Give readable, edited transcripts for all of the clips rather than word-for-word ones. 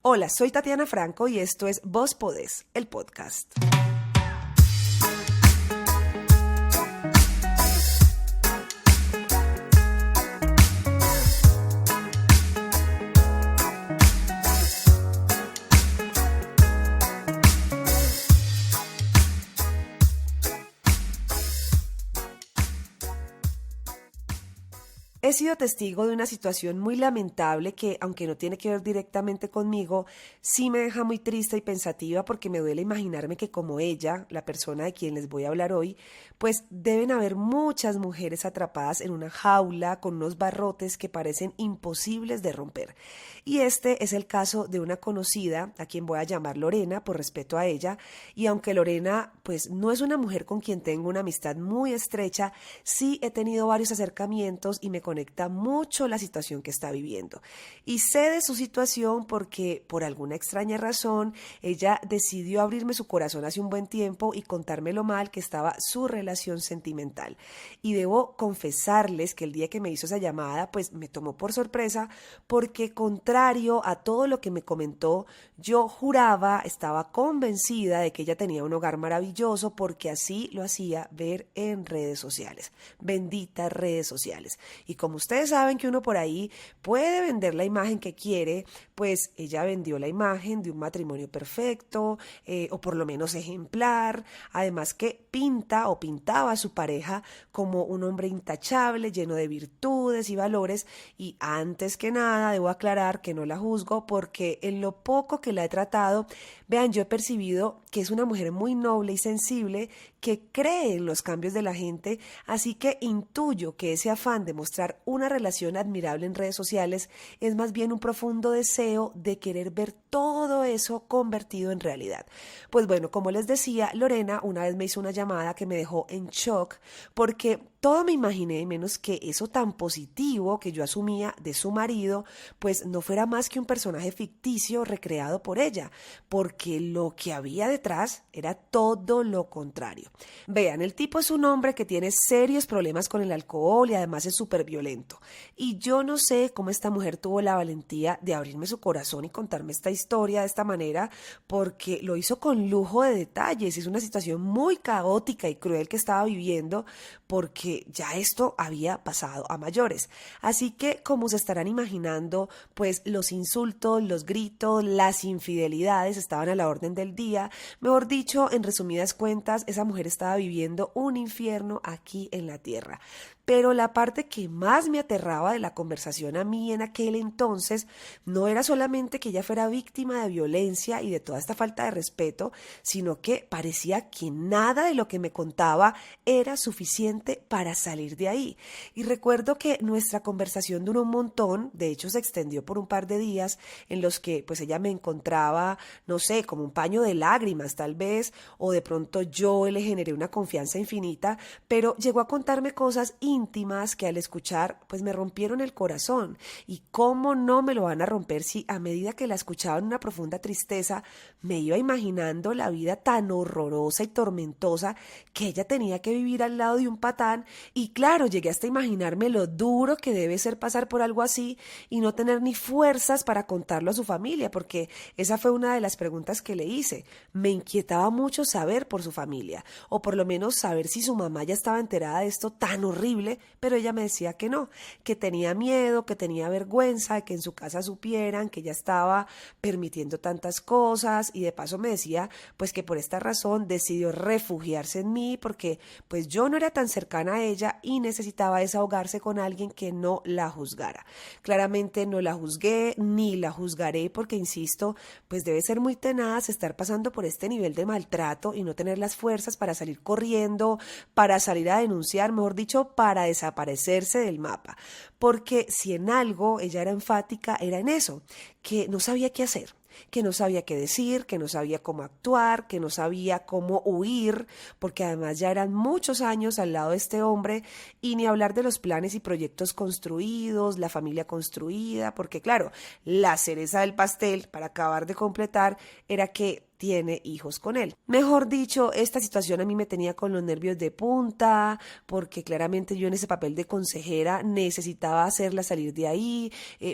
Hola, soy Tatiana Franco y esto es Vos Podés, el podcast. He sido testigo de una situación muy lamentable que, aunque no tiene que ver directamente conmigo, sí me deja muy triste y pensativa porque me duele imaginarme que como ella, la persona de quien les voy a hablar hoy, pues deben haber muchas mujeres atrapadas en una jaula con unos barrotes que parecen imposibles de romper. Y este es el caso de una conocida, a quien voy a llamar Lorena por respeto a ella, y aunque Lorena pues no es una mujer con quien tengo una amistad muy estrecha, sí he tenido varios acercamientos y me conecta mucho la situación que está viviendo. Y sé de su situación porque por alguna extraña razón ella decidió abrirme su corazón hace un buen tiempo y contarme lo mal que estaba su relación sentimental. Y debo confesarles que el día que me hizo esa llamada pues me tomó por sorpresa porque contrario a todo lo que me comentó, yo juraba, estaba convencida de que ella tenía un hogar maravilloso porque así lo hacía ver en redes sociales. Benditas redes sociales. Y como ustedes saben que uno por ahí puede vender la imagen que quiere, pues ella vendió la imagen de un matrimonio perfecto, o por lo menos ejemplar, además que pinta o pintaba a su pareja como un hombre intachable, lleno de virtudes y valores, y antes que nada debo aclarar que no la juzgo porque en lo poco que la he tratado, vean, yo he percibido que es una mujer muy noble y sensible que cree en los cambios de la gente, así que intuyo que ese afán de mostrar una relación admirable en redes sociales es más bien un profundo deseo de querer ver todo eso convertido en realidad. Pues bueno, como les decía, Lorena una vez me hizo una llamada que me dejó en shock porque todo me imaginé menos que eso tan positivo que yo asumía de su marido, pues no fuera más que un personaje ficticio recreado por ella, porque lo que había detrás era todo lo contrario. Vean, el tipo es un hombre que tiene serios problemas con el alcohol y además es súper violento. Y yo no sé cómo esta mujer tuvo la valentía de abrirme su corazón y contarme esta historia de esta manera, porque lo hizo con lujo de detalles. Es una situación muy caótica y cruel que estaba viviendo porque ya esto había pasado a mayores. Así que, como se estarán imaginando, pues los insultos, los gritos, las infidelidades estaban a la orden del día. Mejor dicho, en resumidas cuentas, esa mujer estaba viviendo un infierno aquí en la tierra. Pero la parte que más me aterraba de la conversación a mí en aquel entonces no era solamente que ella fuera víctima de violencia y de toda esta falta de respeto, sino que parecía que nada de lo que me contaba era suficiente para salir de ahí. Y recuerdo que nuestra conversación duró un montón, de hecho se extendió por un par de días en los que pues ella me encontraba, no sé, como un paño de lágrimas tal vez, o de pronto yo le generé una confianza infinita, pero llegó a contarme cosas íntimas que al escuchar pues me rompieron el corazón. Y cómo no me lo van a romper si a medida que la escuchaba en una profunda tristeza me iba imaginando la vida tan horrorosa y tormentosa que ella tenía que vivir al lado de un patán. Y claro, llegué hasta imaginarme lo duro que debe ser pasar por algo así y no tener ni fuerzas para contarlo a su familia, porque esa fue una de las preguntas que le hice. Me inquietaba mucho saber por su familia, o por lo menos saber si su mamá ya estaba enterada de esto tan horrible, pero ella me decía que no, que tenía miedo, que tenía vergüenza de que en su casa supieran que ella estaba permitiendo tantas cosas, y de paso me decía pues que por esta razón decidió refugiarse en mí porque pues yo no era tan cercana a ella y necesitaba desahogarse con alguien que no la juzgara. Claramente no la juzgué ni la juzgaré porque, insisto, pues debe ser muy tenaz estar pasando por este nivel de maltrato y no tener las fuerzas para salir corriendo, para salir a denunciar, mejor dicho, para desaparecerse del mapa. Porque si en algo ella era enfática, era en eso, que no sabía qué hacer, que no sabía qué decir, que no sabía cómo actuar, que no sabía cómo huir, porque además ya eran muchos años al lado de este hombre, y ni hablar de los planes y proyectos construidos, la familia construida, porque claro, la cereza del pastel para acabar de completar era que tiene hijos con él. Mejor dicho, esta situación a mí me tenía con los nervios de punta, porque claramente yo en ese papel de consejera necesitaba hacerla salir de ahí,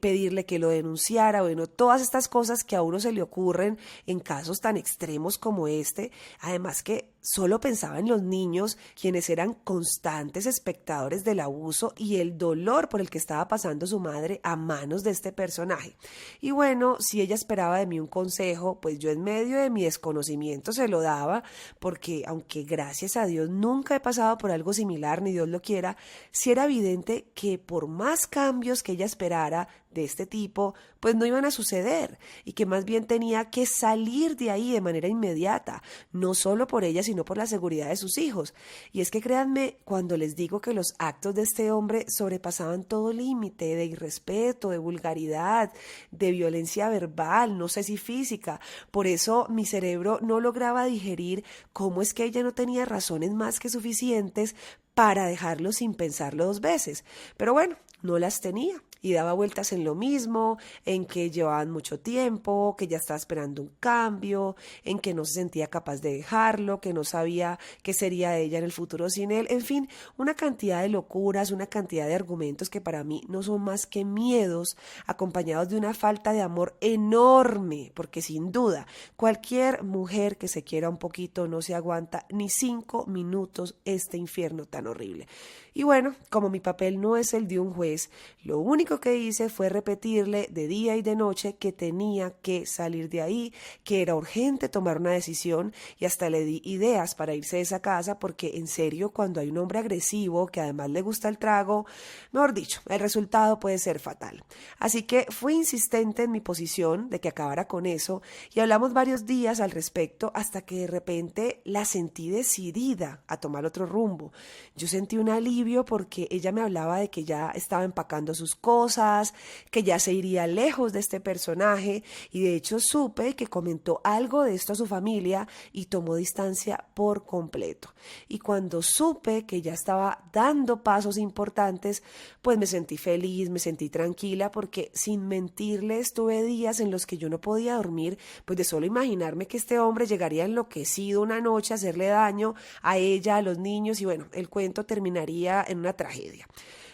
pedirle que lo denunciara, bueno, todas estas cosas que a uno se le ocurren en casos tan extremos como este, además que solo pensaba en los niños, quienes eran constantes espectadores del abuso y el dolor por el que estaba pasando su madre a manos de este personaje. Y bueno, si ella esperaba de mí un consejo, pues yo en medio de mi desconocimiento se lo daba, porque aunque gracias a Dios nunca he pasado por algo similar, ni Dios lo quiera, sí era evidente que por más cambios que ella esperara de este tipo, pues no iban a suceder y que más bien tenía que salir de ahí de manera inmediata, no solo por ella, sino por la seguridad de sus hijos. Y es que créanme cuando les digo que los actos de este hombre sobrepasaban todo límite de irrespeto, de vulgaridad, de violencia verbal, no sé si física. Por eso mi cerebro no lograba digerir cómo es que ella no tenía razones más que suficientes para dejarlo sin pensarlo dos veces. Pero bueno, no las tenía. Y daba vueltas en lo mismo, en que llevaban mucho tiempo, que ya estaba esperando un cambio, en que no se sentía capaz de dejarlo, que no sabía qué sería de ella en el futuro sin él, en fin, una cantidad de locuras, una cantidad de argumentos que para mí no son más que miedos, acompañados de una falta de amor enorme, porque sin duda, cualquier mujer que se quiera un poquito no se aguanta ni 5 minutos este infierno tan horrible. Y bueno, como mi papel no es el de un juez, lo único que hice fue repetirle de día y de noche que tenía que salir de ahí, que era urgente tomar una decisión y hasta le di ideas para irse de esa casa porque en serio cuando hay un hombre agresivo que además le gusta el trago, mejor dicho, el resultado puede ser fatal. Así que fui insistente en mi posición de que acabara con eso y hablamos varios días al respecto hasta que de repente la sentí decidida a tomar otro rumbo. Yo sentí un alivio porque ella me hablaba de que ya estaba empacando sus cosas, que ya se iría lejos de este personaje y de hecho supe que comentó algo de esto a su familia y tomó distancia por completo. Y cuando supe que ya estaba dando pasos importantes, pues me sentí feliz, me sentí tranquila porque sin mentirles tuve días en los que yo no podía dormir, pues de solo imaginarme que este hombre llegaría enloquecido una noche a hacerle daño a ella, a los niños y bueno, el cuento terminaría en una tragedia.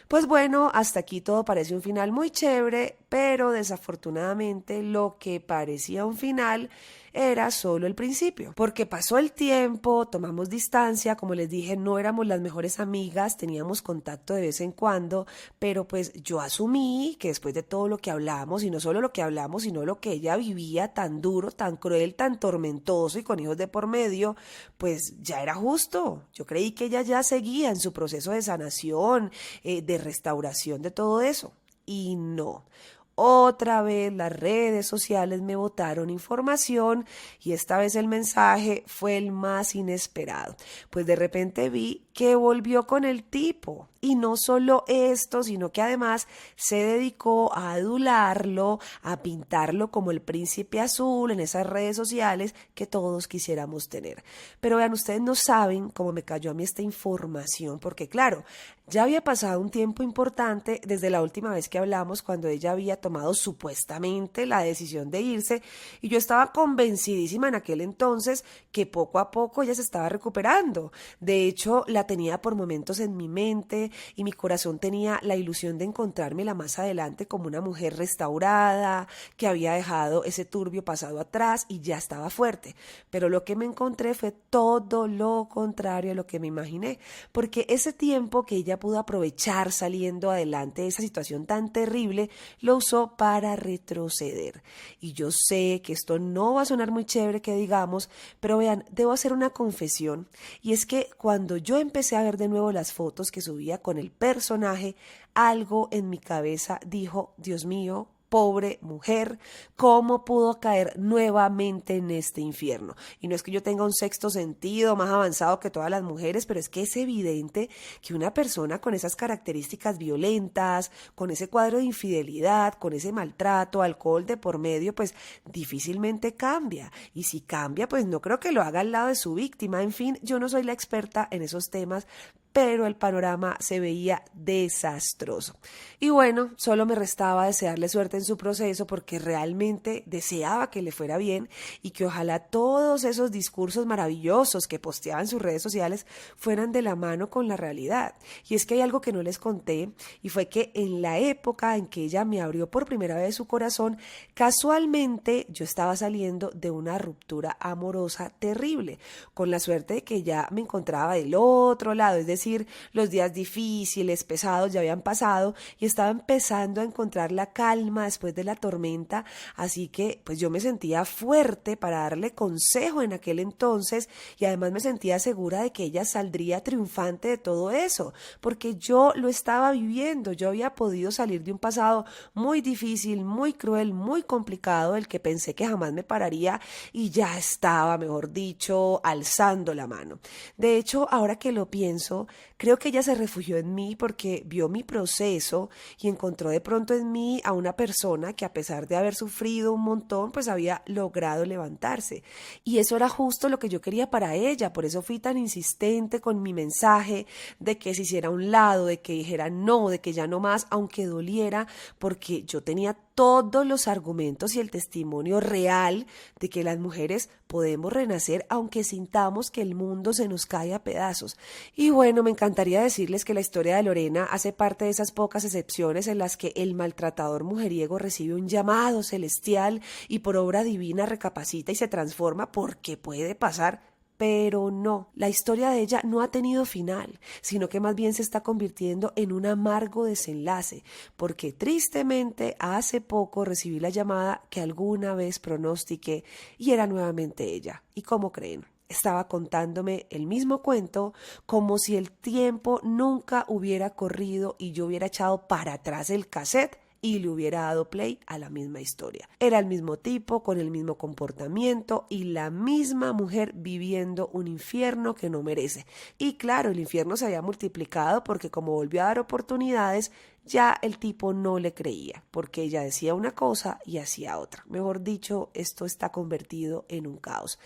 Pues bueno, hasta aquí todo parece un final muy chévere, pero desafortunadamente lo que parecía un final era solo el principio, porque pasó el tiempo, tomamos distancia, como les dije, no éramos las mejores amigas, teníamos contacto de vez en cuando, pero pues yo asumí que después de todo lo que hablamos, y no solo lo que hablamos, sino lo que ella vivía tan duro, tan cruel, tan tormentoso y con hijos de por medio, pues ya era justo. Yo creí que ella ya seguía en su proceso de sanación, de restauración de todo eso, y no. Otra vez las redes sociales me botaron información y esta vez el mensaje fue el más inesperado. Pues de repente vi que volvió con el tipo. Y no solo esto, sino que además se dedicó a adularlo, a pintarlo como el príncipe azul en esas redes sociales que todos quisiéramos tener. Pero vean, ustedes no saben cómo me cayó a mí esta información, porque claro, ya había pasado un tiempo importante desde la última vez que hablamos, cuando ella había tomado supuestamente la decisión de irse, y yo estaba convencidísima en aquel entonces que poco a poco ella se estaba recuperando. De hecho, la tenía por momentos en mi mente, y mi corazón tenía la ilusión de encontrármela más adelante como una mujer restaurada, que había dejado ese turbio pasado atrás y ya estaba fuerte. Pero lo que me encontré fue todo lo contrario a lo que me imaginé, porque ese tiempo que ella pudo aprovechar saliendo adelante de esa situación tan terrible, lo usó para retroceder. Y yo sé que esto no va a sonar muy chévere que digamos, pero vean, debo hacer una confesión, y es que cuando yo empecé a ver de nuevo las fotos que subía con el personaje, algo en mi cabeza dijo: Dios mío, pobre mujer, ¿cómo pudo caer nuevamente en este infierno? Y no es que yo tenga un sexto sentido más avanzado que todas las mujeres, pero es que es evidente que una persona con esas características violentas, con ese cuadro de infidelidad, con ese maltrato, alcohol de por medio, pues difícilmente cambia. Y si cambia, pues no creo que lo haga al lado de su víctima. En fin, yo no soy la experta en esos temas, pero el panorama se veía desastroso. Y bueno, solo me restaba desearle suerte en su proceso porque realmente deseaba que le fuera bien y que ojalá todos esos discursos maravillosos que posteaba en sus redes sociales fueran de la mano con la realidad. Y es que hay algo que no les conté y fue que en la época en que ella me abrió por primera vez su corazón, casualmente yo estaba saliendo de una ruptura amorosa terrible, con la suerte de que ya me encontraba del otro lado, es decir, los días difíciles, pesados ya habían pasado y estaba empezando a encontrar la calma después de la tormenta, así que pues yo me sentía fuerte para darle consejo en aquel entonces y además me sentía segura de que ella saldría triunfante de todo eso, porque yo lo estaba viviendo, yo había podido salir de un pasado muy difícil, muy cruel, muy complicado, del que pensé que jamás me pararía y ya estaba, mejor dicho, alzando la mano. De hecho, ahora que lo pienso, creo que ella se refugió en mí porque vio mi proceso y encontró de pronto en mí a una persona que a pesar de haber sufrido un montón, pues había logrado levantarse. Y eso era justo lo que yo quería para ella, por eso fui tan insistente con mi mensaje de que se hiciera a un lado, de que dijera no, de que ya no más, aunque doliera, porque yo tenía todos los argumentos y el testimonio real de que las mujeres podemos renacer aunque sintamos que el mundo se nos cae a pedazos. Y bueno, me encantaría decirles que la historia de Lorena hace parte de esas pocas excepciones en las que el maltratador mujeriego recibe un llamado celestial y por obra divina recapacita y se transforma, porque puede pasar. Pero no, la historia de ella no ha tenido final, sino que más bien se está convirtiendo en un amargo desenlace, porque tristemente hace poco recibí la llamada que alguna vez pronostiqué y era nuevamente ella. ¿Y cómo creen? Estaba contándome el mismo cuento como si el tiempo nunca hubiera corrido y yo hubiera echado para atrás el cassette y le hubiera dado play a la misma historia. Era el mismo tipo, con el mismo comportamiento y la misma mujer viviendo un infierno que no merece. Y claro, el infierno se había multiplicado porque como volvió a dar oportunidades, ya el tipo no le creía, porque ella decía una cosa y hacía otra. Mejor dicho, esto está convertido en un caos.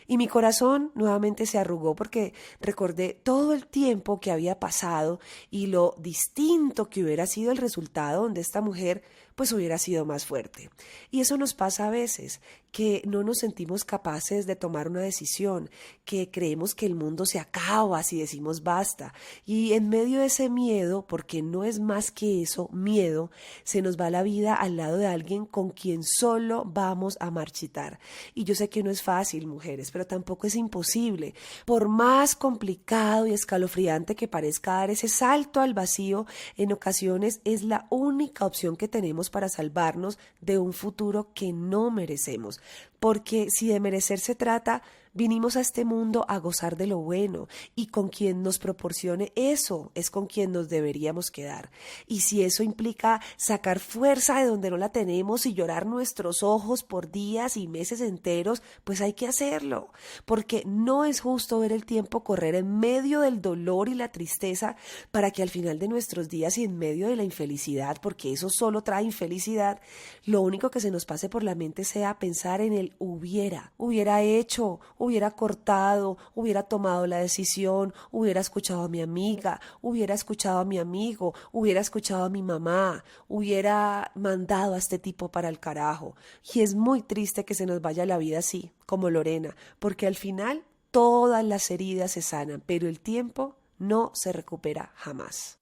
Y mi corazón nuevamente se arrugó porque recordé todo el tiempo que había pasado y lo distinto que hubiera sido el resultado donde esta mujer pues hubiera sido más fuerte. Y eso nos pasa a veces, que no nos sentimos capaces de tomar una decisión, que creemos que el mundo se acaba si decimos basta. Y en medio de ese miedo, porque no es más que eso, miedo, se nos va la vida al lado de alguien con quien solo vamos a marchitar. Y yo sé que no es fácil, mujeres, pero tampoco es imposible. Por más complicado y escalofriante que parezca dar ese salto al vacío, en ocasiones es la única opción que tenemos para salvarnos de un futuro que no merecemos. Porque si de merecer se trata, vinimos a este mundo a gozar de lo bueno y con quien nos proporcione eso es con quien nos deberíamos quedar. Y si eso implica sacar fuerza de donde no la tenemos y llorar nuestros ojos por días y meses enteros, pues hay que hacerlo. Porque no es justo ver el tiempo correr en medio del dolor y la tristeza para que al final de nuestros días y en medio de la infelicidad, porque eso solo trae infelicidad, lo único que se nos pase por la mente sea pensar en el hubiera hecho, hubiera cortado, hubiera tomado la decisión, hubiera escuchado a mi amiga, hubiera escuchado a mi amigo, hubiera escuchado a mi mamá, hubiera mandado a este tipo para el carajo. Y es muy triste que se nos vaya la vida así, como Lorena, porque al final todas las heridas se sanan, pero el tiempo no se recupera jamás.